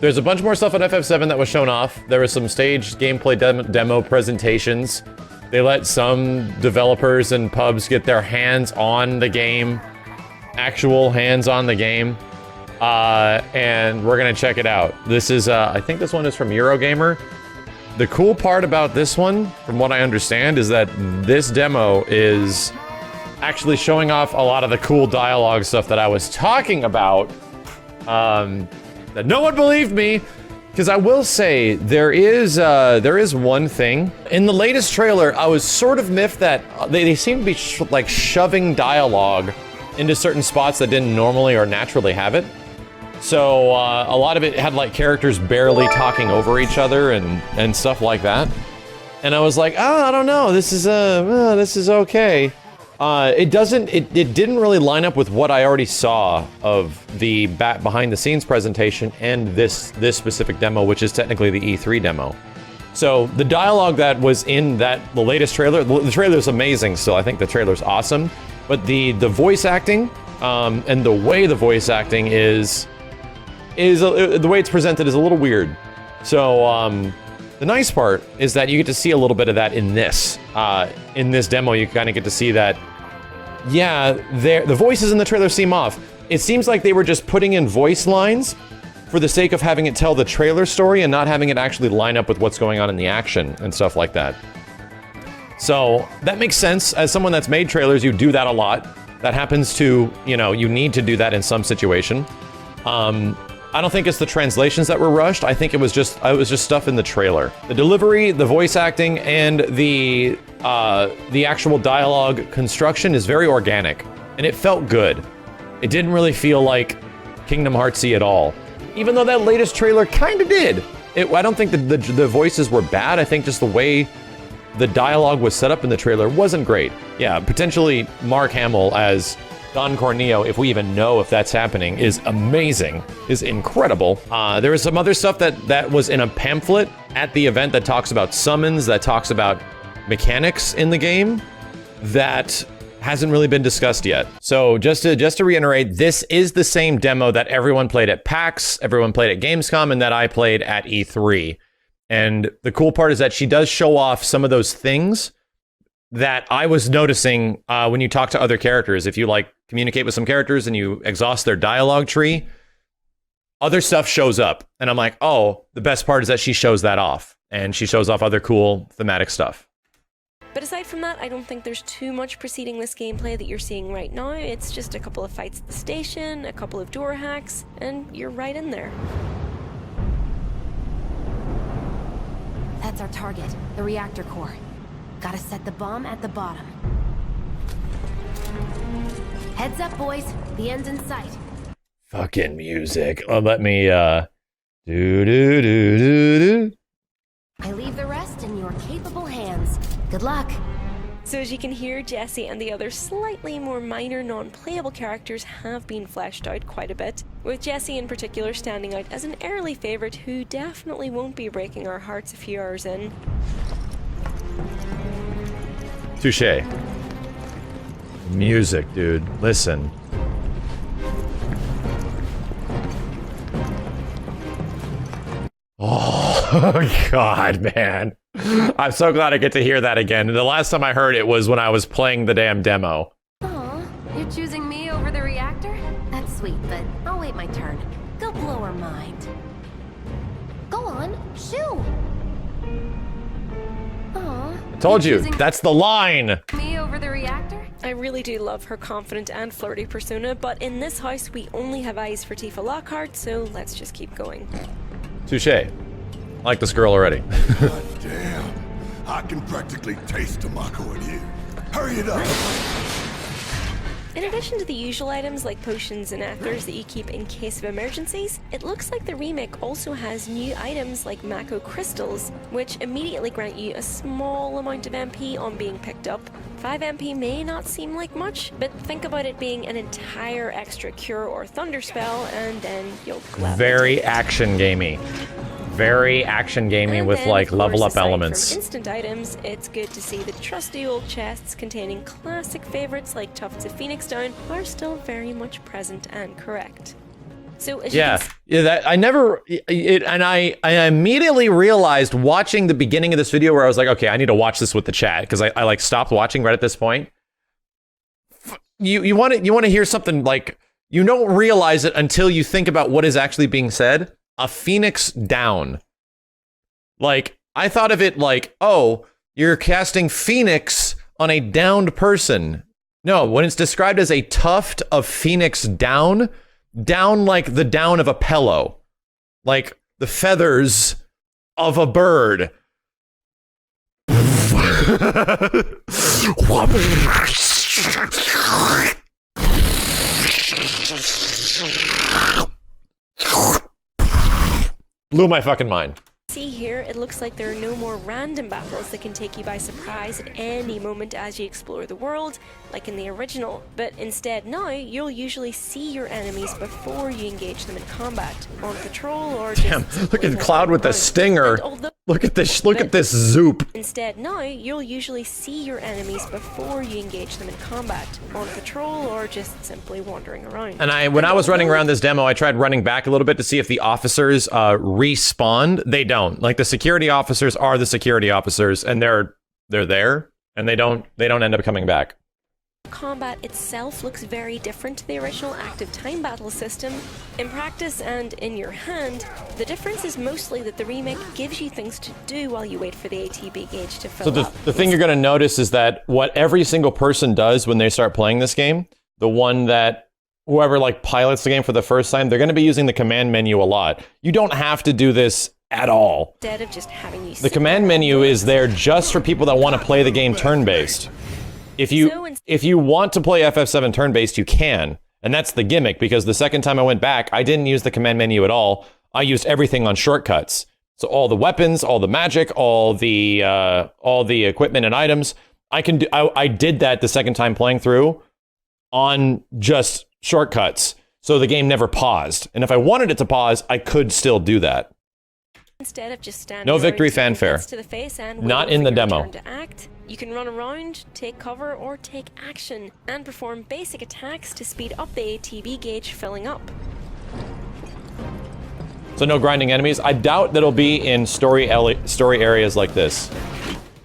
There's a bunch more stuff on FF7 that was shown off. There was some staged gameplay demo presentations. They let some developers and pubs get their hands on the game. Actual hands on the game. And we're gonna check it out. This is, I think this one is from Eurogamer. The cool part about this one, from what I understand, is that this demo is actually showing off a lot of the cool dialogue stuff that I was talking about. That no one believed me, because I will say there is one thing in the latest trailer. I was sort of miffed that they seem to be like shoving dialogue into certain spots that didn't normally or naturally have it. So a lot of it had like characters barely talking over each other and stuff like that. And I was like, oh, I don't know. This is okay. It didn't really line up with what I already saw of the behind the scenes presentation and this specific demo, which is technically the E3 demo. So the dialogue that was in the latest trailer, the trailer is amazing still. I think the trailer's awesome, but the voice acting and the way the voice acting is the way it's presented is a little weird. So the nice part is that you get to see a little bit of that in this demo. You kind of get to see that, yeah, the voices in the trailer seem off. It seems like they were just putting in voice lines for the sake of having it tell the trailer story and not having it actually line up with what's going on in the action and stuff like that. So that makes sense. As someone that's made trailers, you do that a lot. That happens to, you know, you need to do that in some situation. I don't think it's the translations that were rushed. I think it was just stuff in the trailer. The delivery, the voice acting, and the actual dialogue construction is very organic, and it felt good. It didn't really feel like Kingdom Heartsy at all, even though that latest trailer kind of did. I don't think the voices were bad. I think just the way the dialogue was set up in the trailer wasn't great. Yeah, potentially Mark Hamill as Don Corneo, if we even know if that's happening, is amazing, is incredible. There was some other stuff that was in a pamphlet at the event that talks about summons, that talks about mechanics in the game, that hasn't really been discussed yet. So just to reiterate, this is the same demo that everyone played at PAX, everyone played at Gamescom, and that I played at E3. And the cool part is that she does show off some of those things that I was noticing when you talk to other characters. If you like communicate with some characters and you exhaust their dialogue tree, other stuff shows up. And I'm like, oh, the best part is that she shows that off. And she shows off other cool thematic stuff. But aside from that, I don't think there's too much preceding this gameplay that you're seeing right now. It's just a couple of fights at the station, a couple of door hacks, and you're right in there. That's our target, the reactor core. Gotta set the bomb at the bottom. Heads up, boys. The end's in sight. Fucking music. Oh, let me, do. I leave the rest in your capable hands. Good luck. So as you can hear, Jesse and the other slightly more minor non-playable characters have been fleshed out quite a bit, with Jesse in particular standing out as an early favourite who definitely won't be breaking our hearts a few hours in. Touché. Music, dude. Listen. Oh, God, man. I'm so glad I get to hear that again. The last time I heard it was when I was playing the damn demo. Aw, you're choosing me over the reactor? That's sweet, but I'll wait my turn. Go blow her mind. Go on, shoo! Aw. I told you, that's the line! Me over the reactor? I really do love her confident and flirty persona, but in this house we only have eyes for Tifa Lockhart, so let's just keep going. Touché. I like this girl already. God damn. I can practically taste Tamako in here. Hurry it up! In addition to the usual items like potions and ethers that you keep in case of emergencies, it looks like the remake also has new items like Mako crystals, which immediately grant you a small amount of MP on being picked up. 5 MP may not seem like much, but think about it being an entire extra cure or thunder spell, and then you'll gladly Very take it. action gamey. Very action gamey And with then, like of course, level up aside elements. From instant items, it's good to see the trusty old chests containing classic favorites like Tufts of Phoenix Down are still very much present and correct. So as you Yeah, can yeah. That I never, and I immediately realized watching the beginning of this video where I was like, okay, I need to watch this with the chat because I like stopped watching right at this point. You want to hear something like you don't realize it until you think about what is actually being said. A phoenix down. Like I thought of it like, oh, you're casting phoenix on a downed person. No, when it's described as a tuft of phoenix down like the down of a pillow, like the feathers of a bird. Blew my fucking mind. see here, it looks like there are no more random battles that can take you by surprise at any moment as you explore the world, like in the original. But instead now, you'll usually see your enemies before you engage them in combat, on patrol, or Damn, just look at Cloud with the stinger. Look at this zoop. Instead now, you'll usually see your enemies before you engage them in combat, on patrol, or just simply wandering around. And when I was running around this demo, I tried running back a little bit to see if the officers respawned. They don't. Like the security officers are the security officers, and they're there, and they don't end up coming back. Combat itself looks very different to the original active time battle system. In practice and in your hand, the difference is mostly that the remake gives you things to do while you wait for the ATB gauge to fill up. So the thing you're going to notice is that what every single person does when they start playing this game, the one that whoever like pilots the game for the first time, they're going to be using the command menu a lot. You don't have to do this at all. Instead of just having you the command menu is there just for people that want to play the game turn-based. If you want to play FF7 turn-based, you can. And that's the gimmick, because the second time I went back, I didn't use the command menu at all. I used everything on shortcuts. So all the weapons, all the magic, all the equipment and items, I did that the second time playing through on just shortcuts. So the game never paused. And if I wanted it to pause, I could still do that. Instead of just standing no victory fanfare. to the face and not in the demo. To act, you can run around, take cover, or take action, and perform basic attacks to speed up the ATB gauge filling up. So no grinding enemies. I doubt that'll be in story areas like this.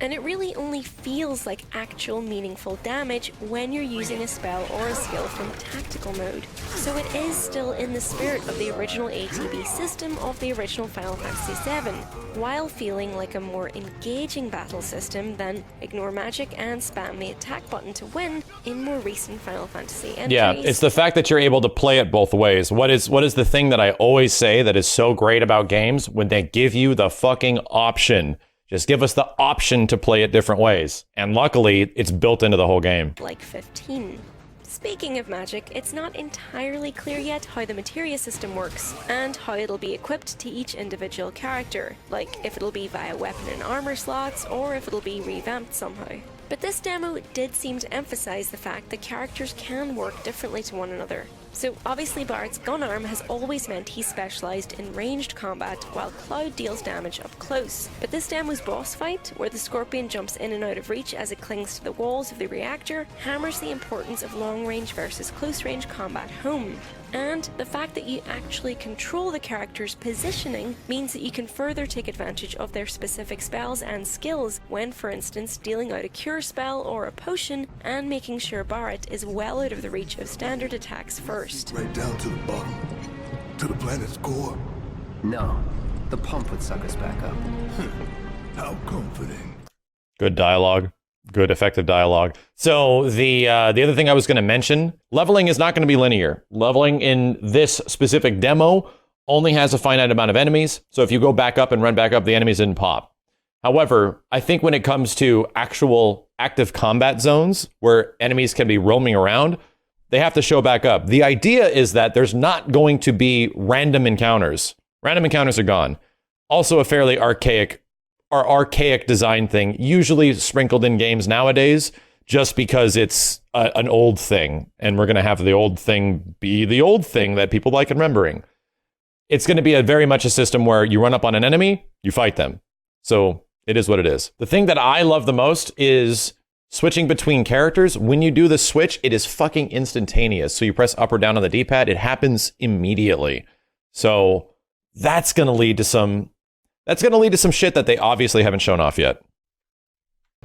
And it really only feels like actual meaningful damage when you're using a spell or a skill from tactical mode. So it is still in the spirit of the original ATB system of the original Final Fantasy VII, while feeling like a more engaging battle system than ignore magic and spam the attack button to win in more recent Final Fantasy entries. Yeah, it's the fact that you're able to play it both ways. What is the thing that I always say that is so great about games? When they give you the fucking option. Just give us the option to play it different ways. And luckily, it's built into the whole game. Like 15. Speaking of magic, it's not entirely clear yet how the Materia system works, and how it'll be equipped to each individual character, like if it'll be via weapon and armor slots, or if it'll be revamped somehow. But this demo did seem to emphasize the fact that characters can work differently to one another. So obviously Barrett's gun arm has always meant he specialised in ranged combat, while Cloud deals damage up close. But this demo's boss fight, where the Scorpion jumps in and out of reach as it clings to the walls of the reactor, hammers the importance of long-range versus close-range combat home. And the fact that you actually control the character's positioning means that you can further take advantage of their specific spells and skills when, for instance, dealing out a cure spell or a potion and making sure Barrett is well out of the reach of standard attacks first. Right down to the bottom, to the planet's core. No, the pump would suck us back up. How comforting. Good dialogue. Good effective dialogue. So the other thing I was going to mention, leveling is not going to be linear. Leveling in this specific demo only has a finite amount of enemies. So if you go back up and run back up, the enemies didn't pop. However, I think when it comes to actual active combat zones where enemies can be roaming around, they have to show back up. The idea is that there's not going to be random encounters. Random encounters are gone. Also a fairly archaic design thing, usually sprinkled in games nowadays, just because it's an old thing, and we're going to have the old thing be the old thing that people like remembering. It's going to be very much a system where you run up on an enemy, you fight them. So it is what it is. The thing that I love the most is Switching between characters, when you do the switch, it is fucking instantaneous. So you press up or down on the D-pad, it happens immediately. So that's going to lead to some shit that they obviously haven't shown off yet.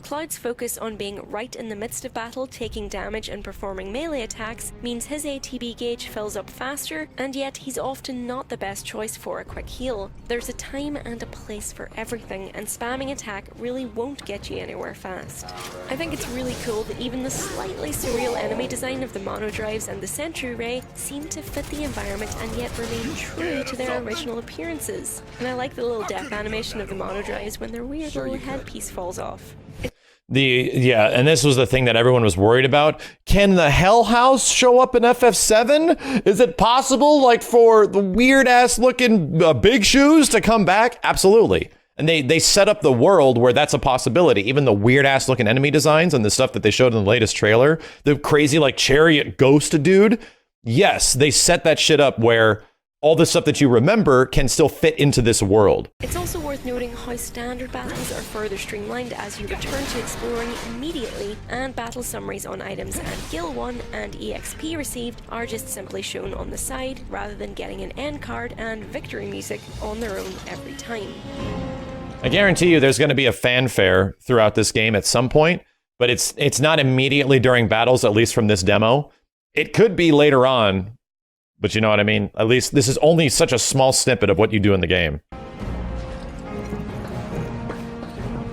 Cloud's focus on being right in the midst of battle, taking damage and performing melee attacks means his ATB gauge fills up faster, and yet he's often not the best choice for a quick heal. There's a time and a place for everything, and spamming attack really won't get you anywhere fast. I think it's really cool that even the slightly surreal enemy design of the mono drives and the sentry ray seem to fit the environment and yet remain true to their original appearances. And I like the little death animation of the mono drives when their weird little headpiece falls off. And this was the thing that everyone was worried about. Can the Hell House show up in FF7? Is it possible, like, for the weird-ass looking Big Shoes to come back? Absolutely. And they set up the world where that's a possibility. Even the weird-ass looking enemy designs and the stuff that they showed in the latest trailer, the crazy, like, chariot ghost dude. Yes, they set that shit up where all the stuff that you remember can still fit into this world. It's also worth noting how standard battles are further streamlined as you return to exploring immediately, and battle summaries on items and Gil 1 and EXP received are just simply shown on the side rather than getting an end card and victory music on their own every time. I guarantee you there's going to be a fanfare throughout this game at some point, but it's not immediately during battles, at least from this demo. It could be later on, but you know what I mean? At least this is only such a small snippet of what you do in the game.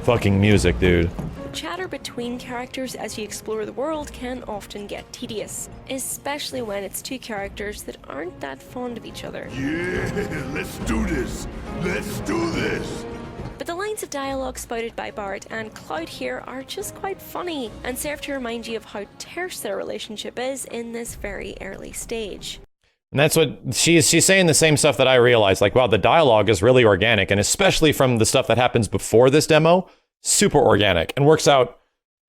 Fucking music, dude. Chatter between characters as you explore the world can often get tedious, especially when it's two characters that aren't that fond of each other. Yeah, let's do this. Let's do this. But the lines of dialogue spouted by Barrett and Cloud here are just quite funny and serve to remind you of how terse their relationship is in this very early stage. And that's what she's saying, the same stuff that I realized. Like, wow, the dialogue is really organic, and especially from the stuff that happens before this demo, super organic and works out.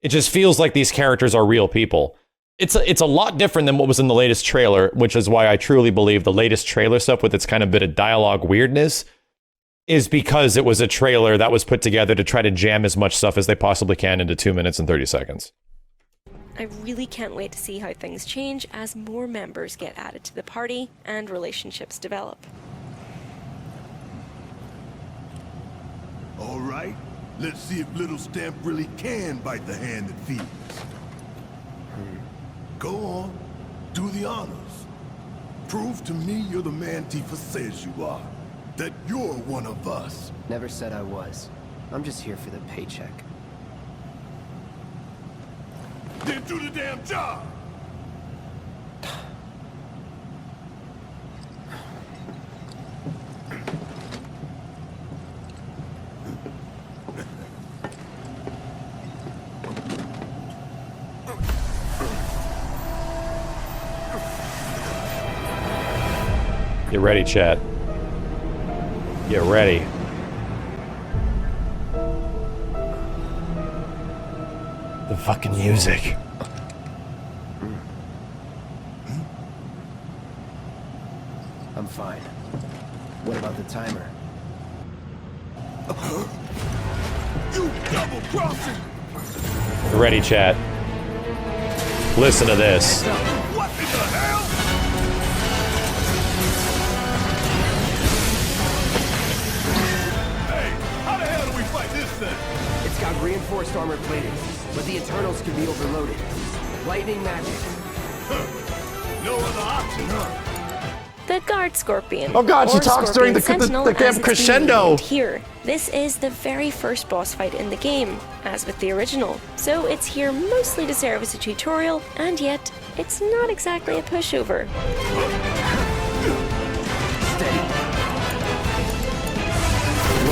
It just feels like these characters are real people. It's a lot different than what was in the latest trailer, which is why I truly believe the latest trailer stuff with its kind of bit of dialogue weirdness is because it was a trailer that was put together to try to jam as much stuff as they possibly can into 2 minutes and 30 seconds. I really can't wait to see how things change as more members get added to the party and relationships develop. All right, let's see if Little Stamp really can bite the hand that feeds. Go on, do the honors. Prove to me you're the man Tifa says you are. That you're one of us. Never said I was. I'm just here for the paycheck. Then do the damn job! Get ready, chat. Get ready. The fucking music. I'm fine. What about the timer? You double-crossing! Get ready, chat. Listen to this. What in the hell? How the hell do we fight this thing? It's got reinforced armor plating, but the Eternals can be overloaded. Lightning magic. No other option, huh? The Guard Scorpion. Oh god, she or talks during the Sentinel, camp as it's crescendo. being named here. This is the very first boss fight in the game, as with the original. So it's here mostly to serve as a tutorial, and yet it's not exactly a pushover.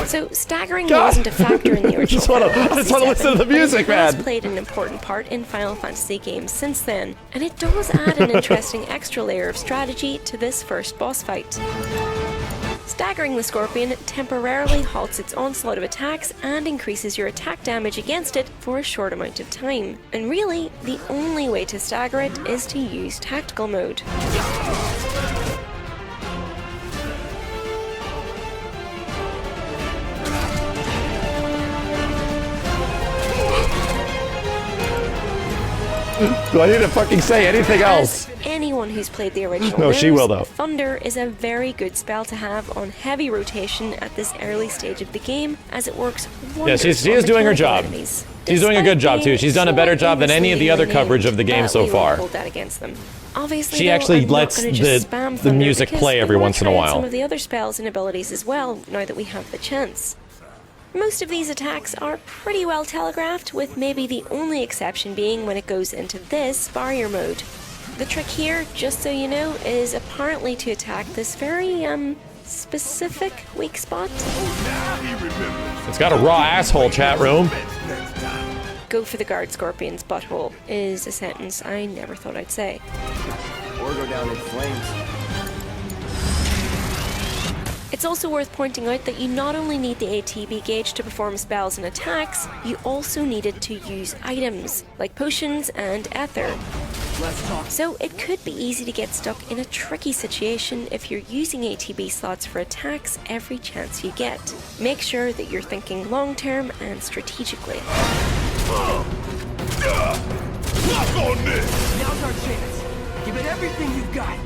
So staggering wasn't a factor in the original. I just want to listen to the music, but it has man. played an important part in Final Fantasy games since then, and it does add an interesting extra layer of strategy to this first boss fight. Staggering the Scorpion temporarily halts its onslaught of attacks and increases your attack damage against it for a short amount of time. And really, the only way to stagger it is to use tactical mode. Do I need to fucking say anything else? As anyone who's played the original No, knows, she will, though. Thunder is a very good spell to have on heavy rotation at this early stage of the game, as it works wonders. Yeah, she on is doing her mechanical job. enemies. She's doing a good job, too. She's done a better Despite job than any of the other misleadingly coverage of the game named, so we won't far. hold that against them. Obviously, She though, actually I'm not lets gonna just spam the Thunder music because play I every wanna once in a try out while. Some of the other spells and abilities as well, now that we have the chance. Most of these attacks are pretty well telegraphed, with maybe the only exception being when it goes into this barrier mode. The trick here, just so you know, is apparently to attack this very, specific weak spot. Now he remembers. It's got a raw asshole, chat room. Next time. Go for the guard scorpion's butthole is a sentence I never thought I'd say. Or go down in flames. It's also worth pointing out that you not only need the ATB gauge to perform spells and attacks, you also needed to use items, like potions and ether. Let's talk. So it could be easy to get stuck in a tricky situation if you're using ATB slots for attacks every chance you get. Make sure that you're thinking long-term and strategically. Lock on this. Now's our chance. Give it everything you've got.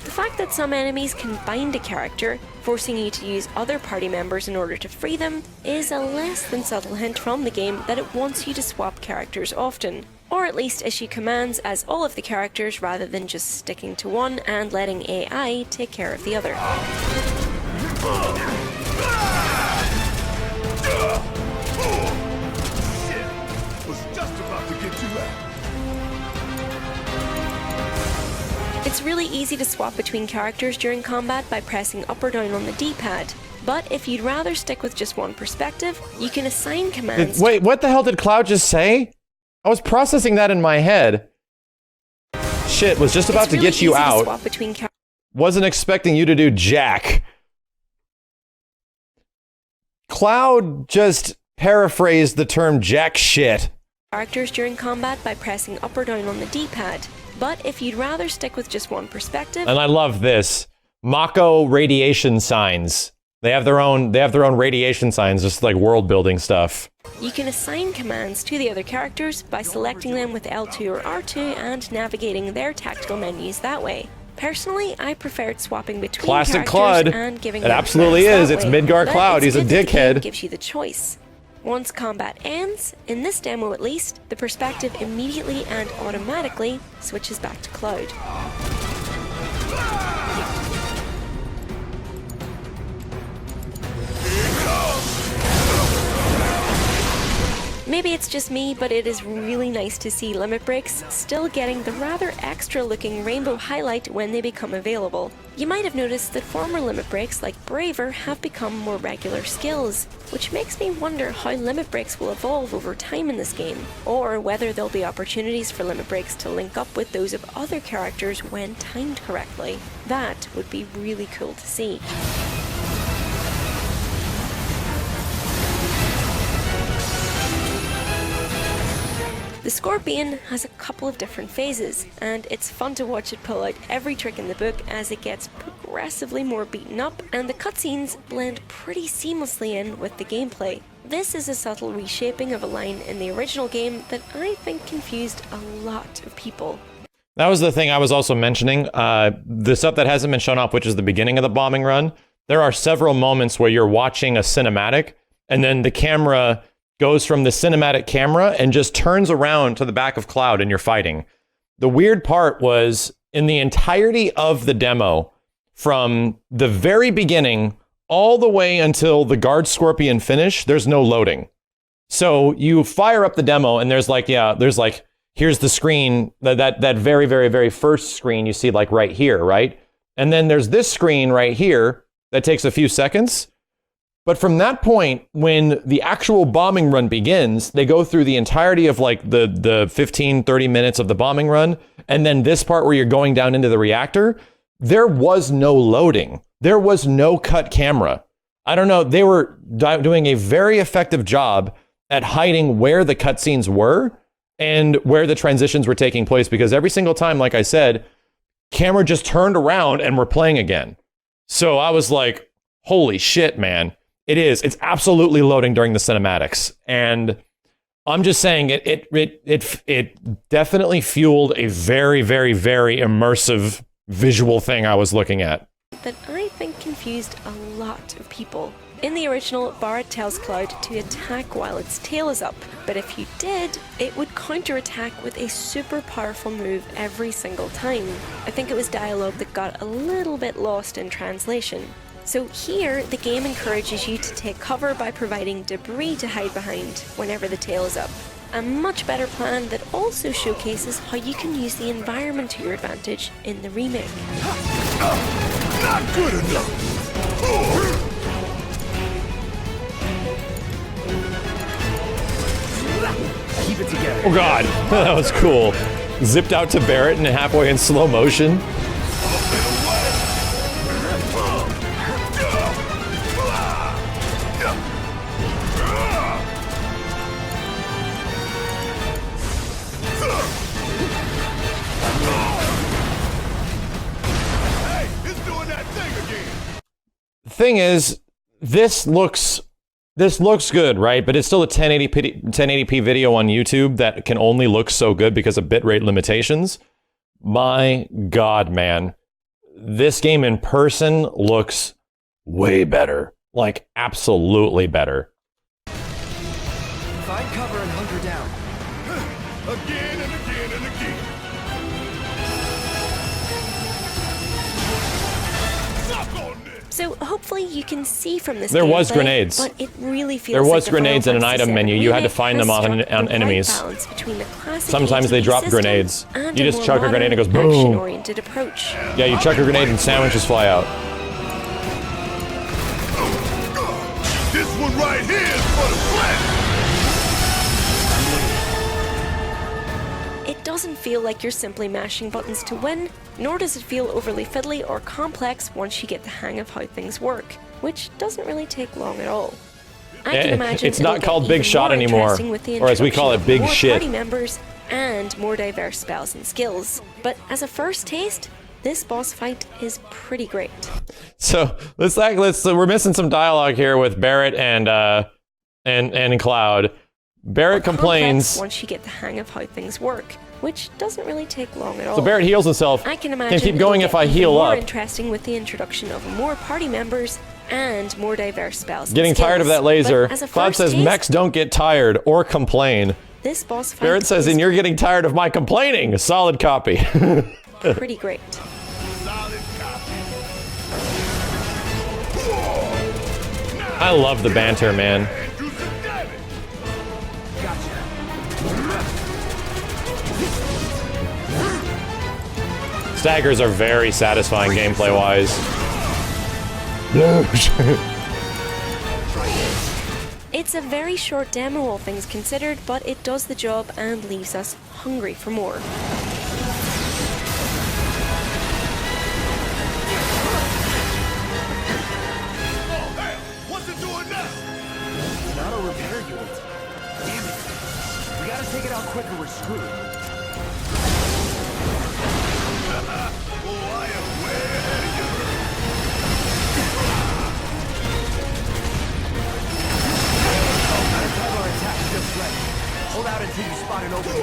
The fact that some enemies can bind a character, forcing you to use other party members in order to free them, is a less than subtle hint from the game that it wants you to swap characters often. Or at least issue commands as all of the characters rather than just sticking to one and letting AI take care of the other. Shit. Was just about to get you out. It's really easy to swap between characters during combat by pressing up or down on the D-pad. But if you'd rather stick with just one perspective, you can assign commands. Wait, what the hell did Cloud just say? I was processing that in my head. Shit, was just about It's to really get you easy to out. swap between Wasn't expecting you to do jack. Cloud just paraphrased the term jack shit. characters during combat by pressing up or down on the D-pad. But if you'd rather stick with just one perspective, And I love this. Mako radiation signs. They have their own radiation signs, just like world building stuff. you can assign commands to the other characters by selecting them with L2 or R2 and navigating their tactical menus that way. Personally, I preferred swapping between Classic characters Cloud. and giving It them absolutely commands is. that It's way. Midgard But Cloud. it's He's a good that the game dickhead. gives you the choice. Once combat ends, in this demo at least, the perspective immediately and automatically switches back to Cloud. Maybe it's just me, but it is really nice to see limit breaks still getting the rather extra looking rainbow highlight when they become available. You might have noticed that former limit breaks like Braver have become more regular skills, which makes me wonder how limit breaks will evolve over time in this game, or whether there'll be opportunities for limit breaks to link up with those of other characters when timed correctly. That would be really cool to see. The Scorpion has a couple of different phases, and it's fun to watch it pull out every trick in the book as it gets progressively more beaten up, and the cutscenes blend pretty seamlessly in with the gameplay. This is a subtle reshaping of a line in the original game that I think confused a lot of people. That was the thing I was also mentioning. The stuff that hasn't been shown off, which is the beginning of the bombing run. There are several moments where you're watching a cinematic, and then the camera goes from the cinematic camera and just turns around to the back of Cloud and you're fighting. The weird part was in the entirety of the demo, from the very beginning all the way until the guard scorpion finish, there's no loading. So you fire up the demo and there's like, here's the screen, that very, very, very first screen you see like right here, right? And then there's this screen right here that takes a few seconds. But from that point, when the actual bombing run begins, they go through the entirety of like the 15, 30 minutes of the bombing run. And then this part where you're going down into the reactor, there was no loading. There was no cut camera. I don't know. They were doing a very effective job at hiding where the cutscenes were and where the transitions were taking place. Because every single time, like I said, camera just turned around and we're playing again. So I was like, holy shit, man. It is. It's absolutely loading during the cinematics. And I'm just saying it definitely fueled a very, very, very immersive visual thing I was looking at. That I think confused a lot of people. In the original, Barret tells Cloud to attack while its tail is up, but if you did, it would counterattack with a super powerful move every single time. I think it was dialogue that got a little bit lost in translation. So here, the game encourages you to take cover by providing debris to hide behind whenever the tail is up. A much better plan that also showcases how you can use the environment to your advantage in the remake. Not good enough! Keep it together. Oh god, that was cool. Zipped out to Barret and halfway in slow motion. Hey, it's doing that thing again! Thing is, this looks good, right? But it's still a 1080p video on YouTube that can only look so good because of bitrate limitations. My god, man. This game in person looks way better. Like, absolutely better. Find cover and hunker down. Again and again and again. Suck on this! So hopefully you can see from this There was gameplay, grenades. but it really feels There was like the grenades in Final an item Fantasy menu. VII You had to remake find them has on struck the right enemies. balance between the classic Sometimes they ATB drop system grenades. and You a just more chuck a grenade and it goes modern, boom. action-oriented approach. Yeah, you chuck a grenade and sandwiches fly out. This one right here is for the flesh! It doesn't feel like you're simply mashing buttons to win, nor does it feel overly fiddly or complex once you get the hang of how things work, which doesn't really take long at all. I can imagine It's not it'll called get Big even Shot more anymore, interesting with the or as we call it, introduction of Big more Shit. party members and more diverse spells and skills. But as a first taste, this boss fight is pretty great. So we're missing some dialogue here with Barret and Cloud. Barret complains. Complex once you get the hang of how things work, which doesn't really take long at all. So Barret heals himself. I can imagine keep going it'll if I get heal even more up. interesting with the introduction of more party members and more diverse spells. and Getting tired of skills. that laser. But as a Cloud first says taste, mechs don't get tired or complain. this boss fight Barret says, is and you're getting tired of my complaining. A solid copy. pretty great. Solid copy. I love the banter, man. And do some damage! Staggers are very satisfying gameplay-wise. It's a very short demo, all things considered, but it does the job and leaves us hungry for more. Oh, hell! What's it doing now? Not a repair unit. Damn it. We gotta take it out quick or we're screwed. Oh, I am way ahead of you. Time our attack just right. Hold out until you spot an opening.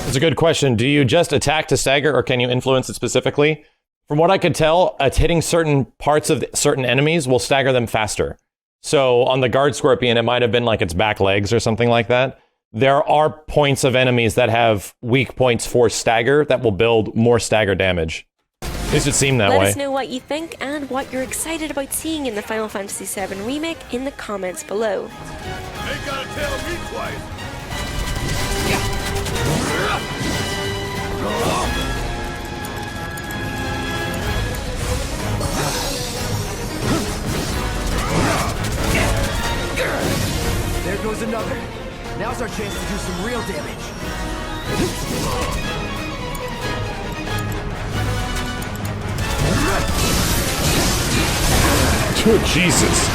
It's a good question. Do you just attack to stagger, or can you influence it specifically? From what I could tell, hitting certain parts of certain enemies will stagger them faster. So on the guard scorpion, it might have been like its back legs or something like that. There are points of enemies that have weak points for stagger that will build more stagger damage. At least it seemed that Let way. us know what you think and what you're excited about seeing in the Final Fantasy VII Remake in the comments below. Ain't gotta tell me twice. There goes another. Now's our chance to do some real damage. Oh, Jesus.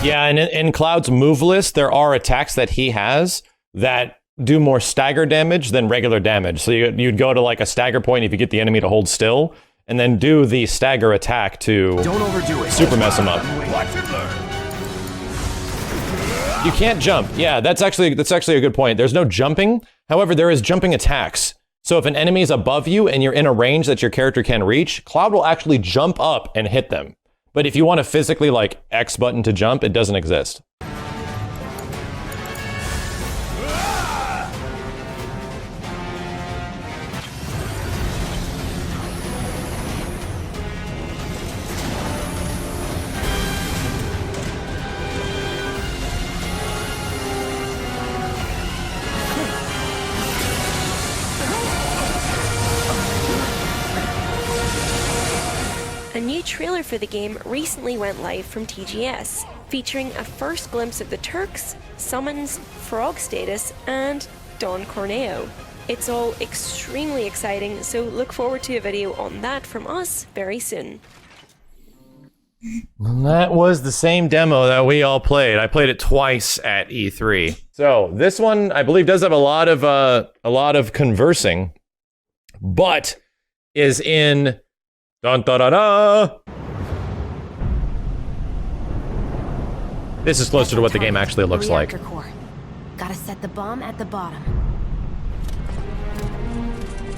Yeah, and in Cloud's move list, there are attacks that he has that do more stagger damage than regular damage. So you'd go to like a stagger point if you get the enemy to hold still, and then do the stagger attack to Don't overdo it. super mess him up. Watch and learn. You can't jump. Yeah, that's actually a good point. There's no jumping. However, there is jumping attacks. So if an enemy is above you and you're in a range that your character can reach, Cloud will actually jump up and hit them. But if you want to physically, like, X button to jump, it doesn't exist. A new trailer for the game recently went live from TGS, featuring a first glimpse of the Turks, summons, frog status, and Don Corneo. It's all extremely exciting, so look forward to a video on that from us very soon. That was the same demo that we all played. I played it twice at E3. So this one, I believe, does have a lot of conversing, but is in dun da da da. This is closer to what the game actually looks like. Reactor core. Gotta set the bomb at the bottom.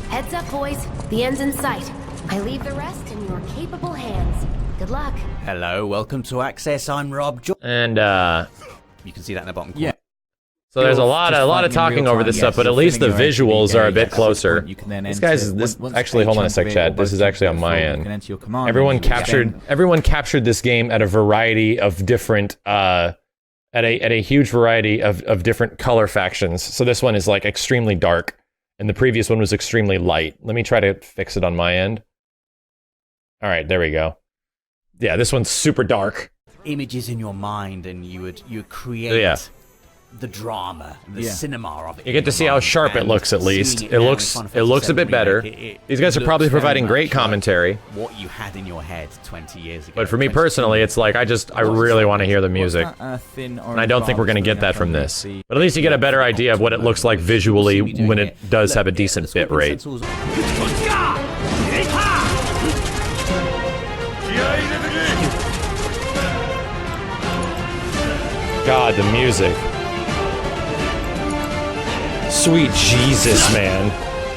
Heads up, boys. The end's in sight. I leave the rest in your capable hands. Good luck. Hello, welcome to Access. I'm Rob. And You can see that in the bottom corner. so there's a lot of talking over this stuff, but at least the visuals are a bit closer. These guys, actually, hold on a sec, Chad. This is actually on my end. Everyone captured this game at a variety of different, at a huge variety of different color factions. So this one is like extremely dark, and the previous one was extremely light. Let me try to fix it on my end. All right, there we go. Yeah, this one's super dark. Images in your mind, and you would create the drama, the cinema of it. You get to see how sharp it looks, at least. It looks a bit better. These guys are probably providing great commentary. What you had in your head 20 years ago. But for me personally, it's like, I really want to hear the music. And I don't think we're going to get that from this. But at least you get a better idea of what it looks like visually when it does have a decent bit rate. God, the music. Sweet Jesus, man.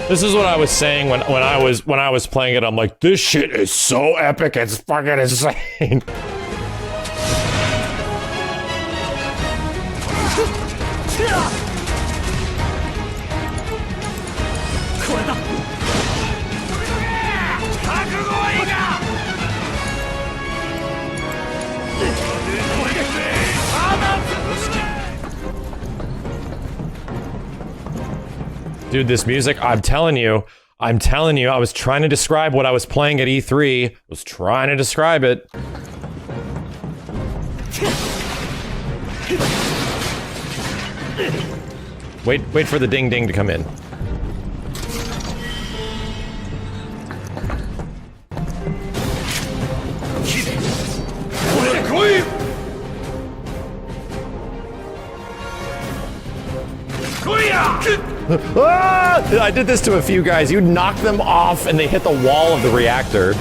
This is what I was saying when I was playing it. I'm like, this shit is so epic, it's fucking insane. Dude, this music, I'm telling you, I was trying to describe what I was playing at E3. I was trying to describe it. Wait for the ding ding to come in. Ah! I did this to a few guys. You knock them off and they hit the wall of the reactor.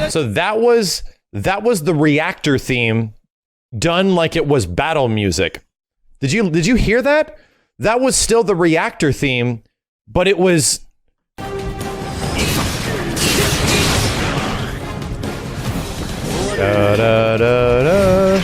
So that was the reactor theme done like it was battle music. Did you hear that? That was still the reactor theme, but it was da da da da.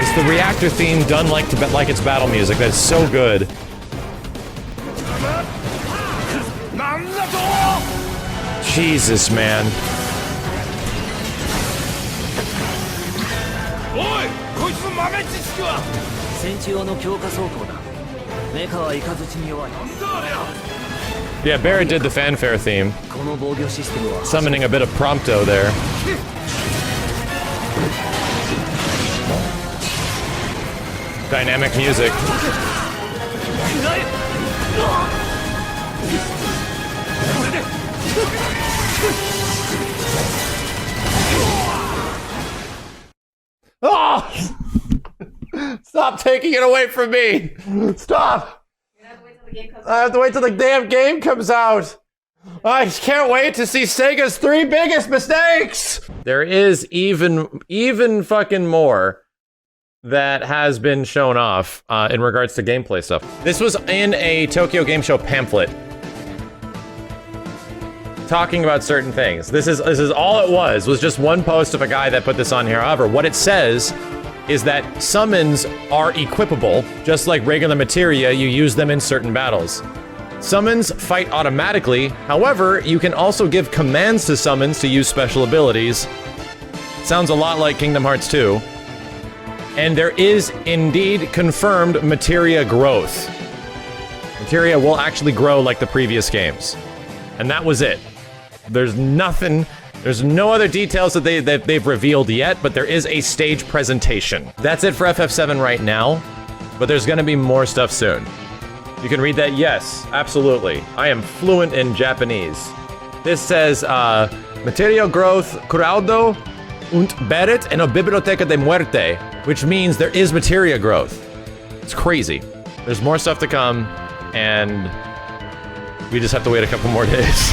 It's the reactor theme done like it's battle music. That's so good. Jesus, man. Yeah, Barrett did the fanfare theme. Summoning a bit of prompto there. Dynamic music. taking it away from me! Stop! I have to wait till the damn game comes out! I can't wait to see Sega's 3 biggest mistakes! There is even fucking more that has been shown off in regards to gameplay stuff. This was in a Tokyo Game Show pamphlet talking about certain things. This is all it was just one post of a guy that put this on here. However, what it says is that summons are equipable. Just like regular materia, you use them in certain battles. Summons fight automatically. However, you can also give commands to summons to use special abilities. Sounds a lot like Kingdom Hearts 2. And there is indeed confirmed materia growth. Materia will actually grow like the previous games. And that was it. There's nothing, there's no other details that they've revealed yet, but there is a stage presentation. That's it for FF7 right now, but there's gonna be more stuff soon. You can read that? Yes, absolutely. I am fluent in Japanese. This says, Materia growth curado und beret en la biblioteca de muerte, which means there is materia growth. It's crazy. There's more stuff to come, and we just have to wait a couple more days.